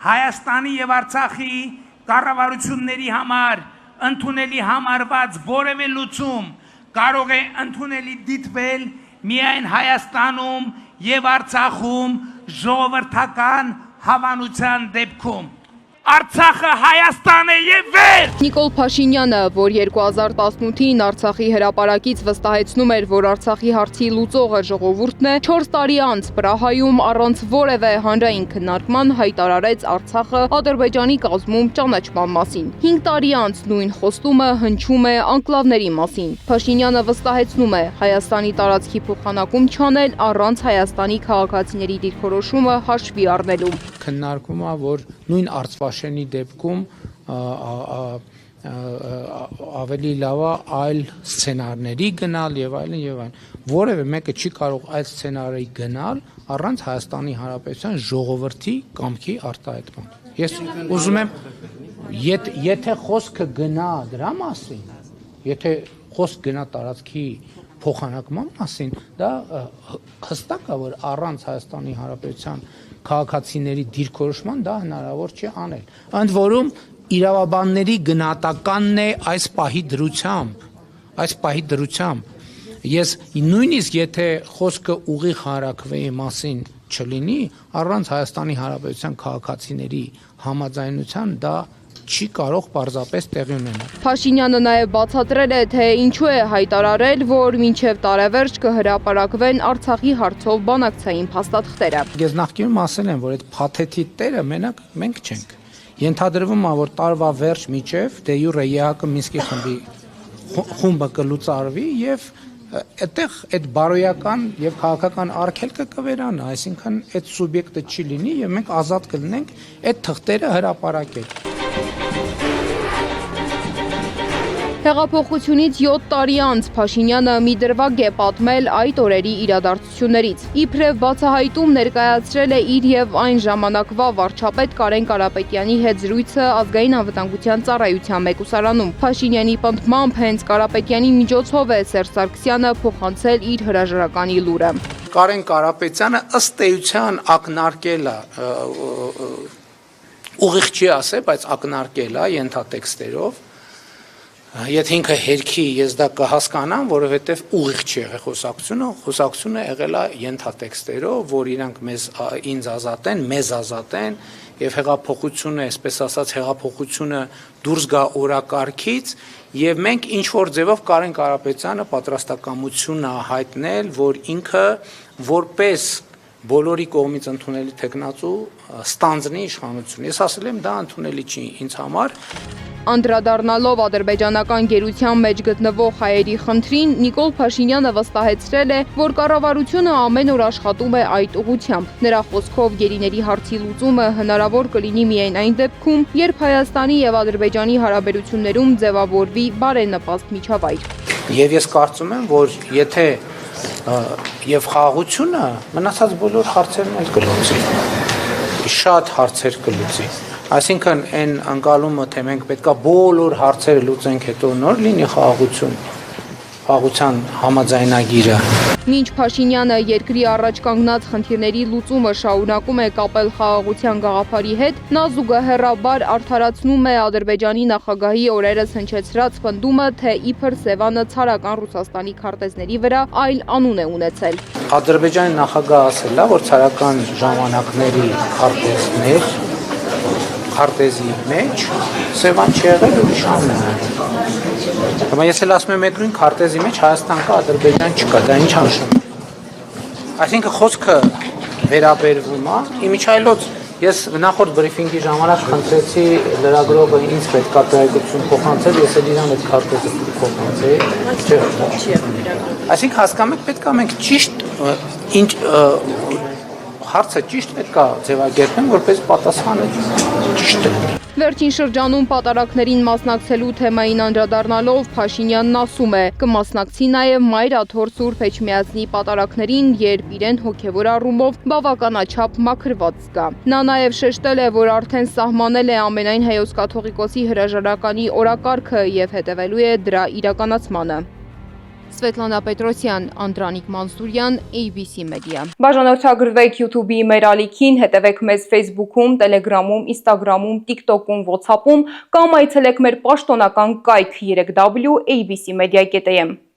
Հայաստանի եւ Արցախի կառավարությունների համար ընդունելի համարված որևէ լուծում կարող է ընդունելի դիտվել միայն Հայաստանում եւ Արցախում ժողովրդական հավանության դեպքում։ Արցախը Հայաստան է եւ վեր։ Նիկոլ Փաշինյանը, որ 2018-ին Արցախի հրապարակից վստահեցնում էր, որ Արցախի հարցի լուծողը ժողովուրդն է, 4 տարի անց Պրահայում առանց որևէ հանրային քննարկման հայտարարեց Արցախը Ադրբեջանի կազմում ճանաչման մասին։ 5 տարի անց նույն խոստումը հնչում է անկլավների մասին։ Փաշինյանը վստահեցնում է Հայաստանի տարածքի փոխանակում չանել առանց Հայաստանի քաղաքացիների դիրքորոշումը հաշվի առնելու։ Քննարկվում է, որ նույն Արցախի դեպքում ավելի լավ է այլ սցենարների գնալ եւ այլն եւ այլն։ Որևէ մեկը չի կարող այլ սցենարի գնալ առանց Հայաստանի Հանրապետության ժողովրդի կամքի արտահայտման։ Ես ուզում եմ, եթե խոսքը գնա դրա մասին, եթե խոսք գնա տարածքի փոխանակման մասին, դա հստակ է, որ առանց Հայաստանի Հանրապետության քաղաքացիների դիրքորոշման դա հնարավոր չի անել։ Ընդ որում իրավաբանների գնահատականն է այս պահի դրությամբ, ես նույնիսկ եթե խոսքը ուղիղ հանրաքվեի մասին չլինի, առանց Հայաստանի Հանրապետության քաղաքացիների համաձայնության դա չի կարող պարզապես տեղի ունենալ։ Փաշինյանը նաև բացատրել է, թե ինչու է հայտարարել, որ մինչև տարեվերջ կհրապարակվեն Արցախի հարցով բանակցային փաստաթղթերը։ Ես նախկինում ասել եմ, որ այդ փաթեթի տերը մենակ մենք չենք։ Ենթադրվում է, որ տարվա վերջ միջև դե յուրե ԵԱՀԿ Մինսկի խումբը կլուծարվի եւ այդտեղ այդ բարոյական եւ քաղաքական արգելքը կվերանա, այսինքն այդ սուբյեկտը չի լինի եւ մենք ազատ կլինենք այդ թղթերը հրապարակել։ Հեղափոխությունից 7 տարի անց Փաշինյանը մի դրվագ է պատմել այդ օրերի իրադարձություններից։ Իբրև բացահայտում ներկայացրել է իր եւ այն ժամանակվա վարչապետ Կարեն Կարապետյանի հետ զրույցը Ազգային անվտանգության ծառայության մեկուսարանում։ Փաշինյանի պնդմամբ հենց Կարապետյանի միջոցով է Սերժ Սարգսյանը փոխանցել իր հրաժարականի լուրը։ Կարեն Կարապետյանը ըստ էության ակնարկել է, ուղիղ չի ասել, բայց ակնարկել է ենթատեքստերով։ Եթե ինքը հերքի ես դա կհասկանամ, որովհետև ուղիղ չի եղել խոսակցությունը եղել է ենթատեքստերով, որ իրանք ինձ ազատեն, մեզ ազատեն եւ հեղափոխությունը, այսպես ասած, հեղափոխությունը դուրս գա օրակարգից եւ մենք ինչ որ ձևով Կարեն Կարապետյանը պատրաստակամություն է հայտնել, որ ինքը որպես բոլորի կողմից ընդունելի տեխնացու ստանձնի իշխանություն։ Ես ասել եմ, դա ընդունելի չի ինձ համար։ Անդրադառնալով ադրբեջանական գերության մեջ գտնվող հայերի խնդրին, Նիկոլ Փաշինյանը վստահեցրել է, որ կառավարությունը ամեն օր աշխատում է այդ ուղղությամբ։ Նրա խոսքով գերիների հարցի լուծումը հնարավոր կլինի միայն այն դեպքում, երբ Հայաստանի եւ Ադրբեջանի հարաբերություններում ձևավորվի բարենպաստ միջավայր։ Եվ ես կարծում եմ, որ եթե եւ խաղաղությունը մնացած բոլոր հարցերն էլ կլուծի։ Շատ հարցեր կլուծի։ Այսինքն այն անկալումը, թե մենք պետքա բոլոր հարցերը լուծենք, հետո նոր լինի խաղաղության համաձայնագիրը։ Մինչ Փաշինյանը երկրի առաջ կանգնած խնդիրների լուծումը շարունակում է կապել խաղաղության գաղափարի հետ, նա զուգահեռաբար արդարացնում է Ադրբեջանի նախագահի օրերս հնչեցրած պնդումը, թե իբր Սևանը ցարական Ռուսաստանի քարտեզների վրա այլ անուն է ունեցել։ Ադրբեջանի նախագահը ասել է, որ ցարական ժամանակների քարտեզի մեջ Սևան չի եղել ուրիշ անուն է։ Հիմա ես էլ ասում եմ այդ նույն քարտեզի մեջ Հայաստան կա, Ադրբեջան չկա, դա ինչ նշանակում է։ Այսինքն խոսքը վերաբերվում է, իմիջայլոց ես նախորդ բրիֆինգի ժամանակ խնդրեցի լրագրողը ինձ պետքա տեղեկություն փոխանցել, ես էլ իրան այդ քարտեզը փոխանցեի։ Այսինքն հասկանում եք, պետքա մենք ճիշտ ինչ հարցը ճիշտ պետքա ձևակերպենք, որպես պատասխանը ճիշտ է։ Վերջին շրջանում պատարակներին մասնակցելու թեմային անդրադառնալով Փաշինյանն ասում է, կմասնակցի նաև Մայր Աթոռ Սուրբ Էջմիածնի պատարակներին, երբ իրեն հոգևոր առումով բավականաչափ մաքրված զգա։ Նա նաև շեշտել է, որ արդեն սահմանել է ամենայն հայոց կաթողիկոսի հրաժարականի օրակարգը եւ հետևելու է դրա իրականացմանը։ Սվետլանա Պետրոսյան, Անդրանիկ Մանսուրյան, ABC Media։ Բաժանորդագրվեք YouTube-ի մեր ալիքին, հետևեք մեզ Facebook-ում, Telegram-ում, Instagram-ում, TikTok-ում, WhatsApp-ում կամ այցելեք մեր պաշտոնական կայք 3w.abcmedia.am։